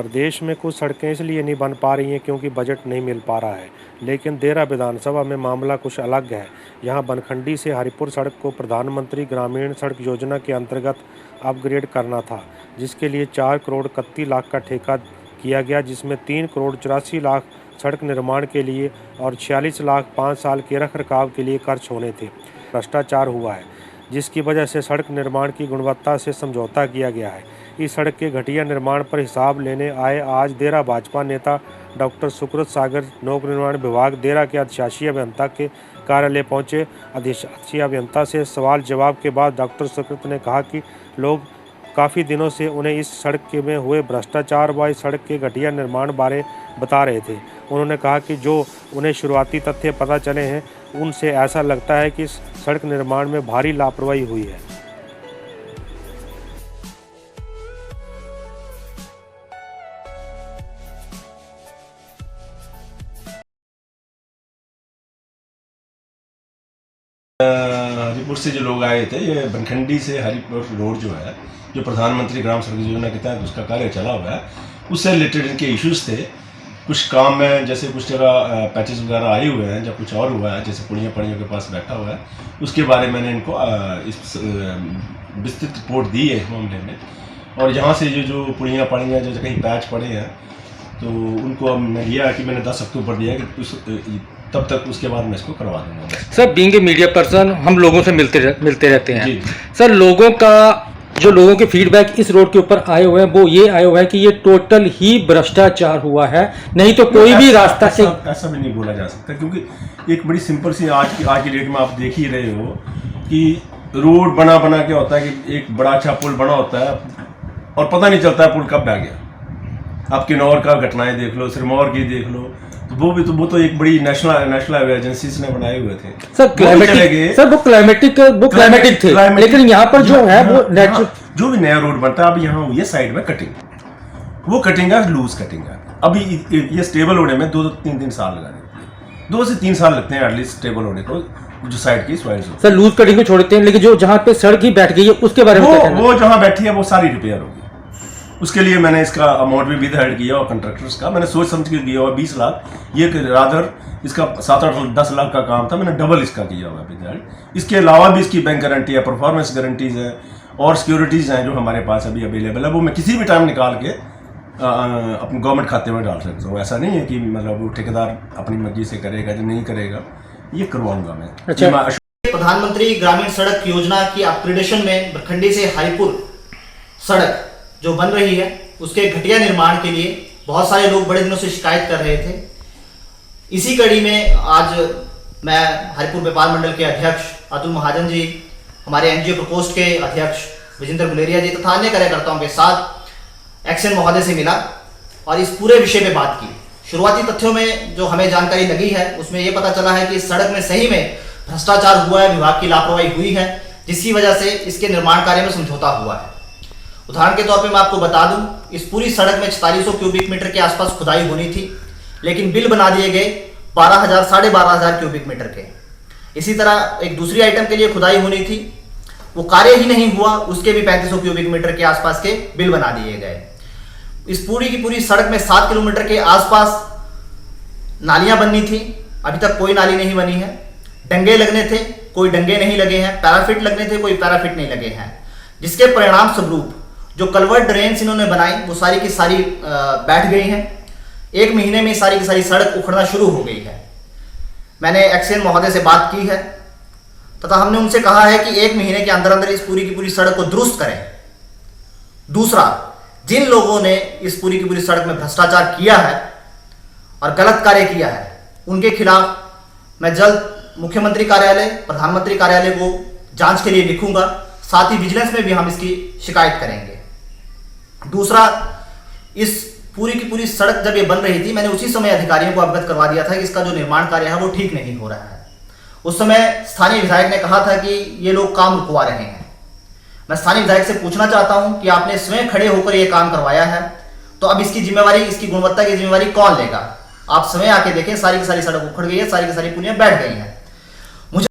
प्रदेश में कुछ सड़कें इसलिए नहीं बन पा रही हैं क्योंकि बजट नहीं मिल पा रहा है, लेकिन देरा विधानसभा में मामला कुछ अलग है। यहाँ बनखंडी से हरिपुर सड़क को प्रधानमंत्री ग्रामीण सड़क योजना के अंतर्गत अपग्रेड करना था, जिसके लिए 4 करोड़ 31 लाख का ठेका किया गया, जिसमें 3 करोड़ 84 लाख सड़क निर्माण के लिए और 46 लाख 5 साल के रख रखाव के लिए खर्च होने थे। भ्रष्टाचार हुआ है, जिसकी वजह से सड़क निर्माण की गुणवत्ता से समझौता किया गया है। इस सड़क के घटिया निर्माण पर हिसाब लेने आए आज देरा भाजपा नेता डॉक्टर सुकृत सागर लोक निर्माण विभाग देरा के अधिशासी अभियंता के कार्यालय पहुंचे। अधिशासी अभियंता से सवाल जवाब के बाद डॉक्टर सुकृत ने कहा कि लोग काफ़ी दिनों से उन्हें इस सड़क में हुए भ्रष्टाचार व इस सड़क के घटिया निर्माण बारे बता रहे थे। उन्होंने कहा कि जो उन्हें शुरुआती तथ्य पता चले हैं, उनसे ऐसा लगता है कि इस सड़क निर्माण में भारी लापरवाही हुई है। हरिपुर से जो लोग आए थे, ये बनखंडी से हरिपुर रोड जो है, जो प्रधानमंत्री ग्राम सड़क योजना के तहत उसका कार्य चला हुआ है, उससे रिलेटेड इनके इश्यूज़ थे। कुछ काम में जैसे कुछ जगह पैचेस वगैरह आए हुए हैं, जब कुछ और हुआ है, जैसे पुड़ियों के पास बैठा हुआ है, उसके बारे में मैंने इनको इस विस्तृत रिपोर्ट दी है इस मामले में। और यहाँ से जो पुड़ियाँ जो कहीं पैच पड़े हैं, तो उनको अब मैं लिया कि मैंने 10 अक्टूबर दिया कि तब तक उसके बाद मैं इसको करवा दूंगा। Sir, being a media person हम लोगों से मिलते रहते हैं जी। सर, लोगों के फीडबैक इस रोड के ऊपर आए हुए हैं, वो ये आए हुए हैं कि ये टोटल ही भ्रष्टाचार हुआ है, नहीं तो कोई भी रास्ता से ऐसा भी नहीं बोला जा सकता, क्योंकि एक बड़ी सिंपल सी आज की डेट में आप देख ही रहे हो कि रोड बना क्या होता है कि एक बड़ा अच्छा पुल बना होता है और पता नहीं चलता है पुल कब बह गया। आप किन्नौर का घटनाएं देख लो, सिरमौर की देख लो, तो वो तो एक बड़ी नेशनल एजेंसीज ने बनाए हुए थे। सर, वो क्लाइमेटिक थे, लेकिन यहाँ पर जो है वो नेचुरल जो भी नया रोड बनता है, अब यहाँ हुई है साइड में कटिंग, वो कटिंग है, लूज कटिंग है। अभी ये स्टेबल होने में 2-3 साल लगा देते हैं, 2 से 3 साल लगते हैं एटलीस्ट स्टेबल होने को, जो साइड की सॉइल्स। सर, लूज कटिंग को छोड़ते हैं, लेकिन जो जहाँ पे सड़क ही बैठ गई है उसके बारे में वो जहाँ बैठी है वो सारी रिपेयर होगी। उसके लिए मैंने इसका अमाउंट भी विद किया और कंट्रैक्टर्स का मैंने सोच समझ के किया हुआ 20 लाख, ये रादर इसका 7-8-10 लाख का काम था, मैंने डबल इसका किया हुआ विद। इसके अलावा भी इसकी बैंक गारंटी है, परफॉर्मेंस गारंटीज है और सिक्योरिटीज़ हैं जो हमारे पास अभी अवेलेबल है, वो मैं किसी भी टाइम निकाल के अपने गवर्नमेंट खाते में डाल सकता हूँ। ऐसा नहीं है कि मतलब वो ठेकेदार अपनी मर्जी से करेगा या नहीं करेगा, ये करवाऊंगा मैं। अच्छा। प्रधानमंत्री ग्रामीण सड़क योजना की अपग्रेडेशन में बनखंडी से हरिपुर सड़क जो बन रही है, उसके घटिया निर्माण के लिए बहुत सारे लोग बड़े दिनों से शिकायत कर रहे थे। इसी कड़ी में आज मैं हरिपुर व्यापार मंडल के अध्यक्ष अतुल महाजन जी, हमारे एनजीओ प्रकोष्ठ के अध्यक्ष विजेंद्र गुलेरिया जी तथा अन्य कार्यकर्ताओं के साथ एक्शन महोदय से मिला और इस पूरे विषय पे बात की। शुरुआती तथ्यों में जो हमें जानकारी लगी है, उसमें यह पता चला है कि इस सड़क में सही में भ्रष्टाचार हुआ है, विभाग की लापरवाही हुई है, जिसकी वजह से इसके निर्माण कार्य में समझौता हुआ है। उदाहरण के तौर पे मैं आपको बता दूं, इस पूरी सड़क में 4400 क्यूबिक मीटर के आसपास खुदाई होनी थी, लेकिन बिल बना दिए गए 12,000-12,500 क्यूबिक मीटर के। इसी तरह एक दूसरी आइटम के लिए खुदाई होनी थी, वो कार्य ही नहीं हुआ, उसके भी 3500 क्यूबिक मीटर के आसपास के बिल बना दिए गए। इस पूरी की पूरी सड़क में 7 किलोमीटर के आसपास नालियां बननी थी, अभी तक कोई नाली नहीं बनी है। डंगे लगने थे, कोई डंगे नहीं लगे हैं। पैराफिट लगने थे, कोई पैराफिट नहीं लगे हैं, जिसके परिणाम स्वरूप जो कलवर्ट ड्रेन्स इन्होंने बनाई वो सारी की सारी बैठ गई हैं। 1 महीने में सारी की सारी सड़क उखड़ना शुरू हो गई है। मैंने एक्शन महोदय से बात की है तथा हमने उनसे कहा है कि 1 महीने के अंदर अंदर इस पूरी की पूरी सड़क को दुरुस्त करें। दूसरा, जिन लोगों ने इस पूरी की पूरी सड़क में भ्रष्टाचार किया है और गलत कार्य किया है, उनके खिलाफ मैं जल्द मुख्यमंत्री कार्यालय, प्रधानमंत्री कार्यालय को जांच के लिए लिखूंगा। साथ ही विजिलेंस में भी हम इसकी शिकायत करेंगे। दूसरा, इस पूरी की पूरी सड़क जब ये बन रही थी, मैंने उसी समय अधिकारियों को अवगत करवा दिया था कि इसका जो निर्माण कार्य है वो ठीक नहीं हो रहा है। उस समय स्थानीय विधायक ने कहा था कि ये लोग काम रुकवा रहे हैं। मैं स्थानीय विधायक से पूछना चाहता हूं कि आपने स्वयं खड़े होकर ये काम करवाया है, तो अब इसकी जिम्मेवारी, इसकी गुणवत्ता की जिम्मेवारी कौन लेगा? आप स्वयं आके देखें, सारी की सारी सड़क उखड़ गई है, सारी की सारी पुलियां बैठ गई हैं।